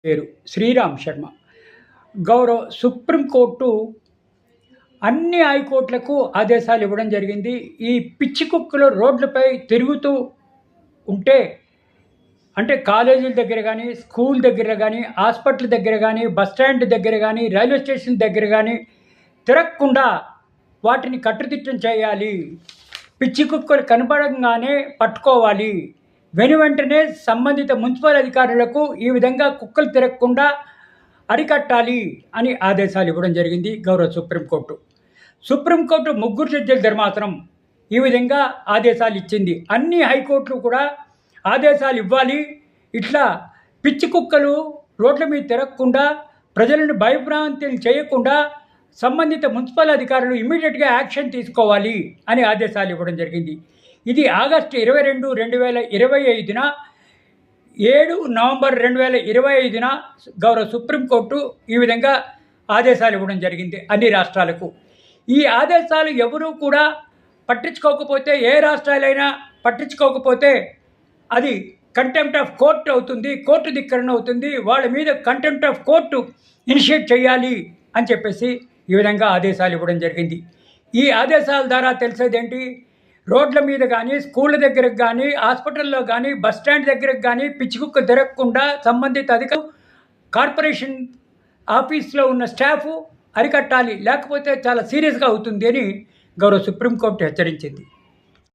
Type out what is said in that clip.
పేరు శ్రీరామ్ శర్మ. గౌరవ సుప్రీంకోర్టు అన్ని హైకోర్టులకు ఆదేశాలు ఇవ్వడం జరిగింది. ఈ పిచ్చి కుక్కలు రోడ్లపై తిరుగుతూ ఉంటే, అంటే కాలేజీల దగ్గర కానీ, స్కూల్ దగ్గర కానీ, హాస్పిటల్ దగ్గర కానీ, బస్టాండ్ దగ్గర కానీ, రైల్వే స్టేషన్ దగ్గర కానీ తిరగకుండా వాటిని కట్టుదిట్టం చేయాలి. పిచ్చి కుక్కలు కనపడంగానే పట్టుకోవాలి. వెంటనే సంబంధిత మున్సిపల్ అధికారులకు ఈ విధంగా కుక్కలు తిరగకుండా అరికట్టాలి అని ఆదేశాలు ఇవ్వడం జరిగింది గౌరవ సుప్రీంకోర్టు. సుప్రీంకోర్టు 3 జడ్జిల ధర్మాసనం ఈ విధంగా ఆదేశాలు ఇచ్చింది. అన్ని హైకోర్టులు కూడా ఆదేశాలు ఇవ్వాలి. ఇట్లా పిచ్చి కుక్కలు రోడ్ల మీద తిరగకుండా, ప్రజలను భయభ్రాంతులు చేయకుండా సంబంధిత మున్సిపల్ అధికారులు ఇమ్మీడియట్గా యాక్షన్ తీసుకోవాలి అని ఆదేశాలు ఇవ్వడం జరిగింది. ఇది ఆగస్టు 22, 2025న 7 నవంబర్ 2025న గౌరవ సుప్రీంకోర్టు ఈ విధంగా ఆదేశాలు ఇవ్వడం జరిగింది అన్ని రాష్ట్రాలకు. ఈ ఆదేశాలు ఎవరూ కూడా పట్టించుకోకపోతే, ఏ రాష్ట్రాలైనా పట్టించుకోకపోతే అది కంటెంప్ట్ ఆఫ్ కోర్టు అవుతుంది, కోర్టు ధిక్కరణ అవుతుంది. వాళ్ళ మీద కంటెంప్ట్ ఆఫ్ కోర్టు ఇనిషియేట్ చేయాలి అని చెప్పేసి ఈ విధంగా ఆదేశాలు ఇవ్వడం జరిగింది. ఈ ఆదేశాల ద్వారా తెలిసేదేంటి, రోడ్ల మీద కానీ, స్కూళ్ళ దగ్గరకు కానీ, హాస్పిటల్లో కానీ, బస్టాండ్ దగ్గరకు కానీ పిచ్చి కుక్క తిరగకుండా సంబంధిత అధికారులు, కార్పొరేషన్ ఆఫీస్లో ఉన్న స్టాఫ్ అరికట్టాలి. లేకపోతే చాలా సీరియస్గా అవుతుంది అని గౌరవ సుప్రీంకోర్టు హెచ్చరించింది.